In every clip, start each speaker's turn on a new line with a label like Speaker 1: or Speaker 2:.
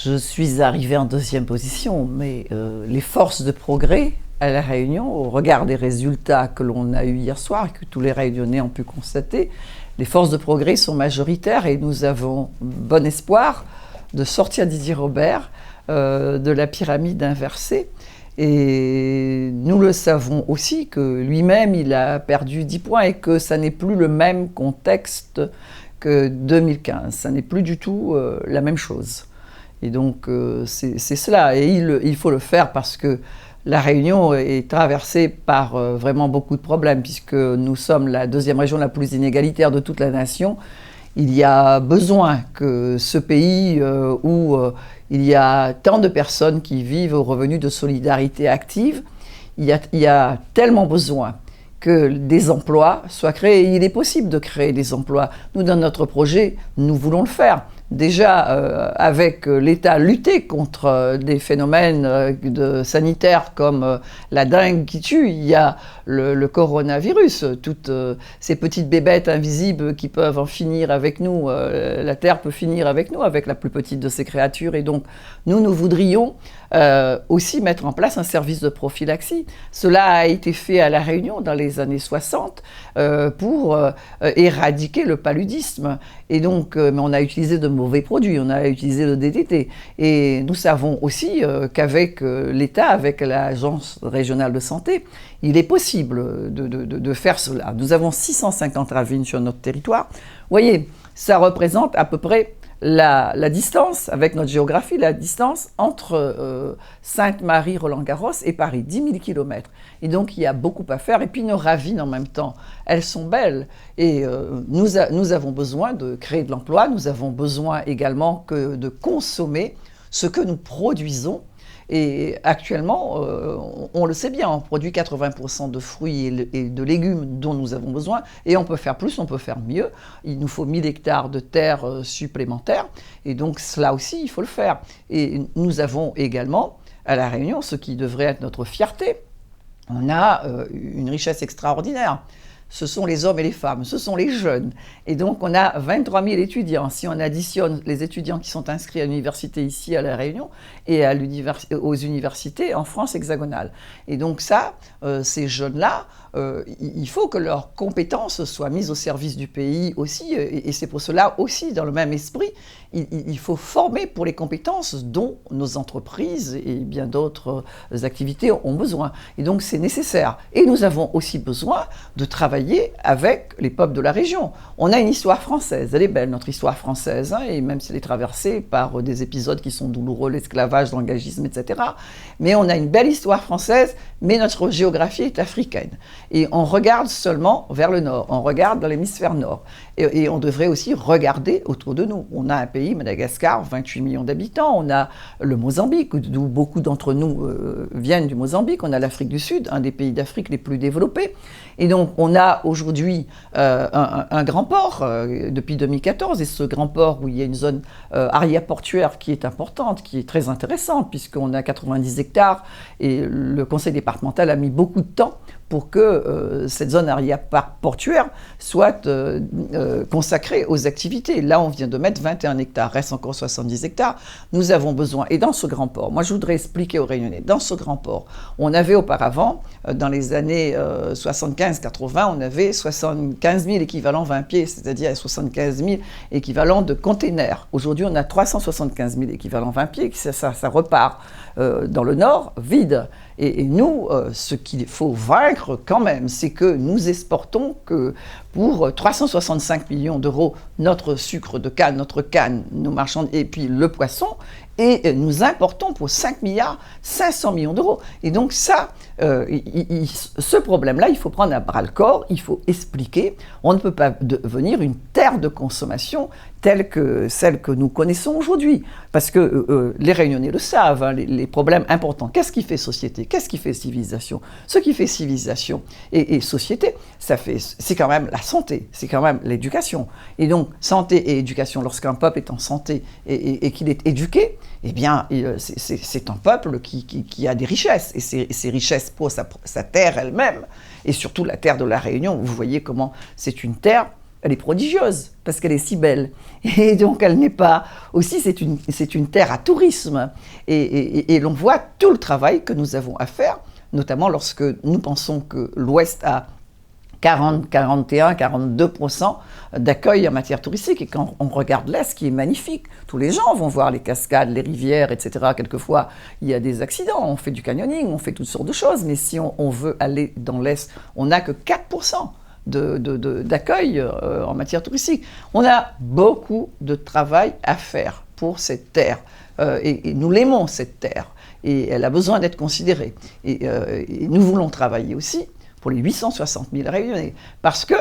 Speaker 1: Je suis arrivée en deuxième position, mais les forces de progrès à La Réunion, au regard des résultats que l'on a eus hier soir et que tous les Réunionnais ont pu constater, les forces de progrès sont majoritaires et nous avons bon espoir de sortir Didier Robert de la pyramide inversée. Et nous le savons aussi que lui-même, il a perdu 10 points et que ça n'est plus le même contexte que 2015. Ça n'est plus du tout la même chose. Et donc, c'est cela. Et il faut le faire parce que La Réunion est traversée par vraiment beaucoup de problèmes, puisque nous sommes la deuxième région la plus inégalitaire de toute la nation. Il y a besoin que ce pays où il y a tant de personnes qui vivent au revenu de solidarité active, il y a tellement besoin que des emplois soient créés. Et il est possible de créer des emplois. Nous, dans notre projet, nous voulons le faire. Déjà, avec l'État, lutter contre des phénomènes sanitaires comme la dengue qui tue. Il y a le coronavirus, toutes ces petites bébêtes invisibles qui peuvent en finir avec nous. La Terre peut finir avec nous, avec la plus petite de ces créatures. Et donc, nous voudrions aussi mettre en place un service de prophylaxie. Cela a été fait à La Réunion dans les années 60 pour éradiquer le paludisme. Et donc, mais on a utilisé de mauvais produits, on a utilisé le DDT. Et nous savons aussi qu'avec l'État, avec l'Agence régionale de santé, il est possible de faire cela. Nous avons 650 ravines sur notre territoire. Vous voyez, ça représente à peu près la distance, avec notre géographie, la distance entre Sainte-Marie, Roland-Garros et Paris, 10 000 km. Et donc, il y a beaucoup à faire. Et puis, nos ravines, en même temps, elles sont belles. Et nous avons besoin de créer de l'emploi. Nous avons besoin également de consommer ce que nous produisons. Et actuellement, on le sait bien, on produit 80% de fruits et de légumes dont nous avons besoin, et on peut faire plus, on peut faire mieux. Il nous faut 1000 hectares de terres supplémentaires, et donc cela aussi, il faut le faire. Et nous avons également, à La Réunion, ce qui devrait être notre fierté, on a une richesse extraordinaire. Ce sont les hommes et les femmes, ce sont les jeunes. Et donc, on a 23 000 étudiants. Si on additionne les étudiants qui sont inscrits à l'université ici à La Réunion et aux universités en France hexagonale. Et donc ça, ces jeunes-là, il faut que leurs compétences soient mises au service du pays aussi. Et c'est pour cela aussi, dans le même esprit, il faut former pour les compétences dont nos entreprises et bien d'autres activités ont besoin. Et donc, c'est nécessaire. Et nous avons aussi besoin de travailler avec les peuples de la région. On a une histoire française, elle est belle notre histoire française, et même si elle est traversée par des épisodes qui sont douloureux, l'esclavage, l'engagisme, etc. Mais on a une belle histoire française, mais notre géographie est africaine. Et on regarde seulement vers le nord, on regarde dans l'hémisphère nord. Et on devrait aussi regarder autour de nous. On a un pays, Madagascar, 28 millions d'habitants, on a le Mozambique, d'où beaucoup d'entre nous viennent du Mozambique, on a l'Afrique du Sud, un des pays d'Afrique les plus développés. Et donc, on a aujourd'hui un grand port depuis 2014, et ce grand port où il y a une zone arrière-portuaire qui est importante, qui est très intéressante, puisqu'on a 90 hectares, et le conseil départemental a mis beaucoup de temps pour que cette zone arrière-portuaire soit consacrée aux activités. Là, on vient de mettre 21 hectares, reste encore 70 hectares. Nous avons besoin, et dans ce grand port, moi je voudrais expliquer aux Réunionnais, dans ce grand port, on avait auparavant, dans les années 75-80, on avait 75 000 équivalents 20 pieds, c'est-à-dire 75 000 équivalents de containers. Aujourd'hui, on a 375 000 équivalents 20 pieds, ça repart dans le nord, vide. Et nous, ce qu'il faut vaincre quand même, c'est que nous exportons que pour 365 millions d'euros notre sucre de canne, notre canne, nos marchandises, et puis le poisson, et nous importons pour 5 milliards 500 millions d'euros. Et donc ça, ce problème-là, il faut prendre à bras-le-corps, il faut expliquer. On ne peut pas devenir une terre de consommation telle que celle que nous connaissons aujourd'hui. Parce que les Réunionnais le savent, hein, les problèmes importants. Qu'est-ce qui fait société? Qu'est-ce qui fait civilisation? Ce qui fait civilisation et société, c'est quand même la santé, c'est quand même l'éducation. Et donc, santé et éducation, lorsqu'un peuple est en santé et qu'il est éduqué, eh bien, c'est un peuple qui a des richesses. Et ces richesses pour sa terre elle-même, et surtout la terre de la Réunion. Vous voyez comment c'est une terre elle est prodigieuse, parce qu'elle est si belle. Et donc, elle n'est pas... Aussi, c'est une terre à tourisme. Et l'on voit tout le travail que nous avons à faire, notamment lorsque nous pensons que l'Ouest a 40, 41, 42% d'accueil en matière touristique. Et quand on regarde l'Est, qui est magnifique, tous les gens vont voir les cascades, les rivières, etc. Quelquefois, il y a des accidents, on fait du canyoning, on fait toutes sortes de choses. Mais si on veut aller dans l'Est, on n'a que 4% d'accueil en matière touristique. On a beaucoup de travail à faire pour cette terre. Et nous l'aimons, cette terre. Et elle a besoin d'être considérée. Et nous voulons travailler aussi pour les 860 000 Réunionnais, parce que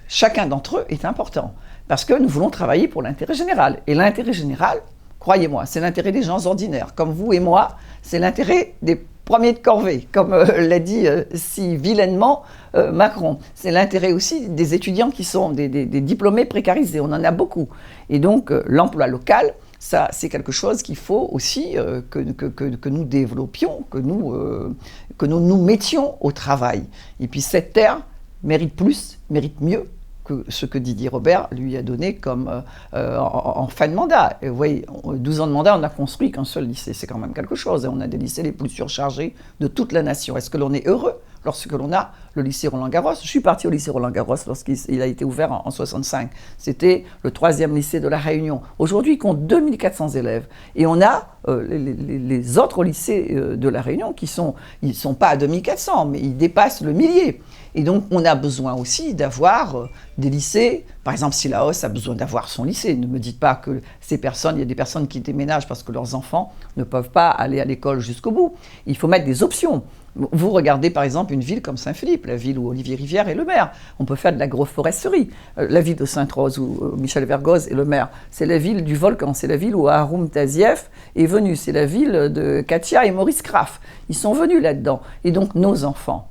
Speaker 1: chacun d'entre eux est important, parce que nous voulons travailler pour l'intérêt général. Et l'intérêt général, croyez-moi, c'est l'intérêt des gens ordinaires, comme vous et moi, c'est l'intérêt des premiers de corvée, comme l'a dit si vilainement Macron. C'est l'intérêt aussi des étudiants qui sont des diplômés précarisés, on en a beaucoup. Et donc l'emploi local, ça, c'est quelque chose qu'il faut aussi que nous développions, que nous mettions au travail. Et puis cette terre mérite plus, mérite mieux que ce que Didier Robert lui a donné comme en fin de mandat. Et vous voyez, 12 ans de mandat, on n'a construit qu'un seul lycée. C'est quand même quelque chose. Et on a des lycées les plus surchargés de toute la nation. Est-ce que l'on est heureux lorsque l'on a le lycée Roland-Garros? Je suis parti au lycée Roland-Garros lorsqu'il a été ouvert en 65. C'était le 3e lycée de la Réunion. Aujourd'hui, il compte 2400 élèves. Et on a les autres lycées de la Réunion ils sont pas à 2400, mais ils dépassent le millier. Et donc, on a besoin aussi d'avoir des lycées. Par exemple, Sillaos a besoin d'avoir son lycée. Ne me dites pas que il y a des personnes qui déménagent parce que leurs enfants ne peuvent pas aller à l'école jusqu'au bout. Il faut mettre des options. Vous regardez par exemple une ville comme Saint-Philippe, la ville où Olivier Rivière est le maire. On peut faire de l'agroforesterie. La ville de Sainte-Rose où Michel Vergoz est le maire, c'est la ville du volcan, c'est la ville où Haroum Tazieff est venu, c'est la ville de Katia et Maurice Kraft. Ils sont venus là-dedans. Et donc nos enfants,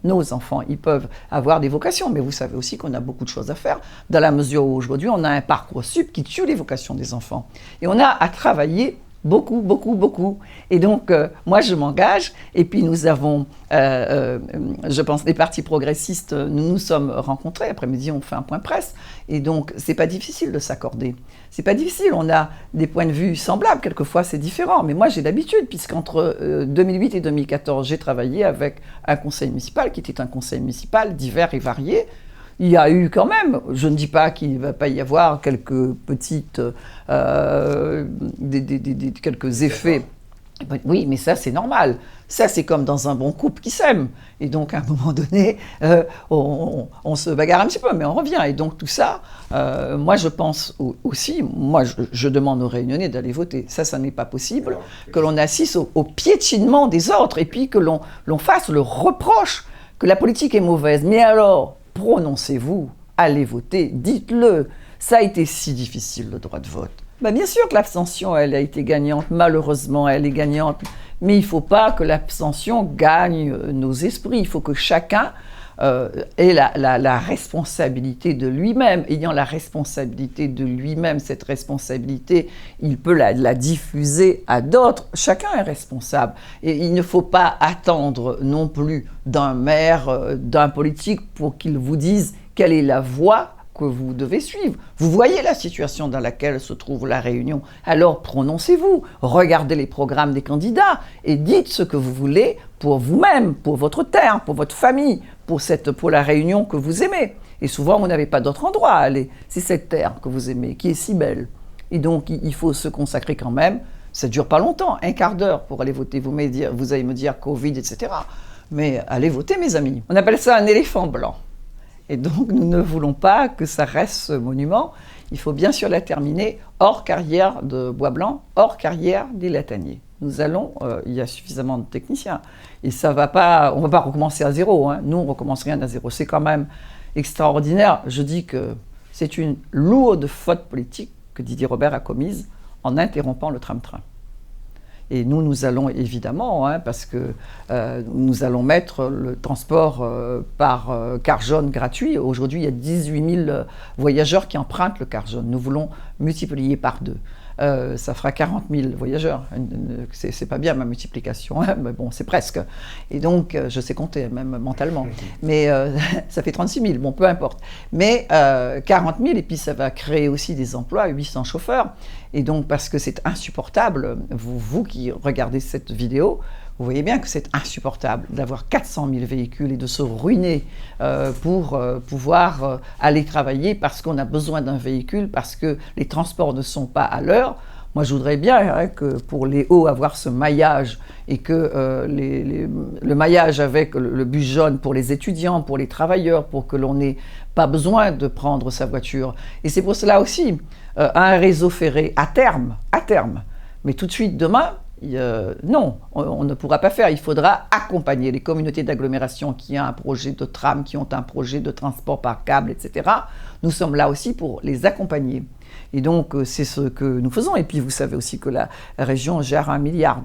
Speaker 1: ils peuvent avoir des vocations. Mais vous savez aussi qu'on a beaucoup de choses à faire dans la mesure où aujourd'hui on a un Parcoursup qui tue les vocations des enfants. Et on a à travailler beaucoup, beaucoup, beaucoup. Et donc, moi, je m'engage. Et puis, nous avons, je pense, les partis progressistes, nous nous sommes rencontrés. Après-midi, on fait un point presse. Et donc, c'est pas difficile de s'accorder. C'est pas difficile. On a des points de vue semblables. Quelquefois, c'est différent. Mais moi, j'ai l'habitude, puisqu'entre 2008 et 2014, j'ai travaillé avec un conseil municipal qui était un conseil municipal divers et varié. Il y a eu quand même, je ne dis pas qu'il ne va pas y avoir quelques petites, quelques effets. Oui, mais ça, c'est normal. Ça, c'est comme dans un bon couple qui s'aime. Et donc, à un moment donné, on se bagarre un petit peu, mais on revient. Et donc, tout ça, moi, je pense aussi, moi, je demande aux Réunionnais d'aller voter. Ça n'est pas possible. Que l'on assiste au piétinement des autres et puis que l'on fasse le reproche que la politique est mauvaise. Mais alors, prononcez-vous, allez voter, dites-le. Ça a été si difficile, le droit de vote. Bien sûr que l'abstention, elle a été gagnante, malheureusement, elle est gagnante. Mais il ne faut pas que l'abstention gagne nos esprits. Il faut que chacun ait la responsabilité de lui-même. Ayant la responsabilité de lui-même, cette responsabilité, il peut la diffuser à d'autres. Chacun est responsable. Et il ne faut pas attendre non plus d'un maire, d'un politique pour qu'il vous dise quelle est la voie que vous devez suivre. Vous voyez la situation dans laquelle se trouve la Réunion. Alors prononcez-vous, regardez les programmes des candidats et dites ce que vous voulez pour vous-même, pour votre terre, pour votre famille, pour la Réunion que vous aimez. Et souvent, vous n'avez pas d'autre endroit à aller. C'est cette terre que vous aimez, qui est si belle. Et donc, il faut se consacrer quand même. Ça ne dure pas longtemps, un quart d'heure pour aller voter. Vous allez me dire Covid, etc. Mais allez voter, mes amis. On appelle ça un éléphant blanc. Et donc, nous ne voulons pas que ça reste ce monument. Il faut bien sûr la terminer hors carrière de Bois-Blanc, hors carrière des Lataniers. Nous allons, il y a suffisamment de techniciens. Et ça va pas, on ne va pas recommencer à zéro. Hein. Nous, on ne recommence rien à zéro. C'est quand même extraordinaire. Je dis que c'est une lourde faute politique que Didier Robert a commise en interrompant le tram-train. Et nous allons évidemment, parce que nous allons mettre le transport par car jaune gratuit. Aujourd'hui, il y a 18 000 voyageurs qui empruntent le car jaune. Nous voulons multiplier par 2. ça fera 40 000 voyageurs. C'est pas bien ma multiplication, hein, mais bon, c'est presque. Et donc, je sais compter, même mentalement. Mais ça fait 36 000, bon, peu importe. Mais 40 000, et puis ça va créer aussi des emplois, 800 chauffeurs. Et donc, parce que c'est insupportable, vous qui regardez cette vidéo, vous voyez bien que c'est insupportable d'avoir 400 000 véhicules et de se ruiner pour pouvoir aller travailler parce qu'on a besoin d'un véhicule, parce que les transports ne sont pas à l'heure. Moi, je voudrais bien que pour les hauts, avoir ce maillage et que le maillage avec le bus jaune pour les étudiants, pour les travailleurs, pour que l'on n'ait pas besoin de prendre sa voiture. Et c'est pour cela aussi un réseau ferré à terme, mais tout de suite demain, non, on ne pourra pas faire. Il faudra accompagner les communautés d'agglomération qui ont un projet de tram, qui ont un projet de transport par câble, etc. Nous sommes là aussi pour les accompagner. Et donc, c'est ce que nous faisons. Et puis, vous savez aussi que la région gère 1,2 milliard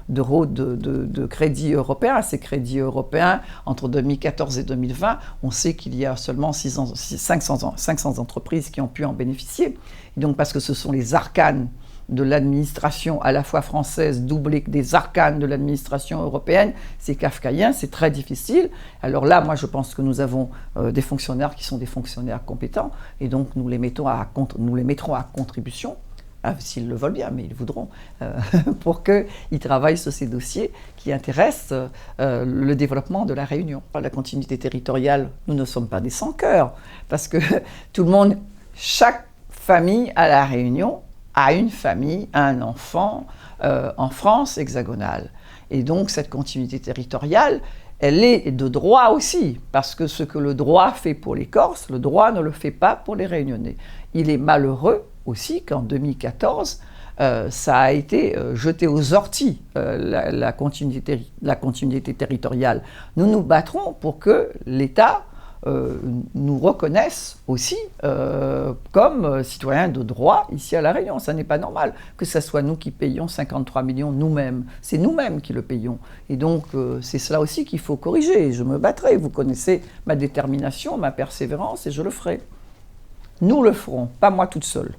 Speaker 1: d'euros de crédits européens. Ces crédits européens, entre 2014 et 2020, on sait qu'il y a seulement 500 entreprises qui ont pu en bénéficier. Et donc, parce que ce sont les arcanes de l'administration à la fois française doublée des arcanes de l'administration européenne, c'est kafkaïen, c'est très difficile. Alors là, moi je pense que nous avons des fonctionnaires qui sont des fonctionnaires compétents et donc nous les mettrons à contribution, s'ils le veulent bien, mais ils voudront, pour qu'ils travaillent sur ces dossiers qui intéressent le développement de la Réunion. La continuité territoriale, nous ne sommes pas des sans-cœurs, parce que tout le monde, chaque famille à la Réunion, à une famille, un enfant en France hexagonale. Et donc cette continuité territoriale, elle est de droit aussi, parce que ce que le droit fait pour les Corses, le droit ne le fait pas pour les Réunionnais. Il est malheureux aussi qu'en 2014, ça a été jeté aux orties, la continuité territoriale. Nous nous battrons pour que l'État nous reconnaissent aussi comme citoyens de droit ici à La Réunion. Ça n'est pas normal que ce soit nous qui payons 53 millions nous-mêmes. C'est nous-mêmes qui le payons. Et donc, c'est cela aussi qu'il faut corriger. Je me battrai. Vous connaissez ma détermination, ma persévérance, et je le ferai. Nous le ferons, pas moi toute seule.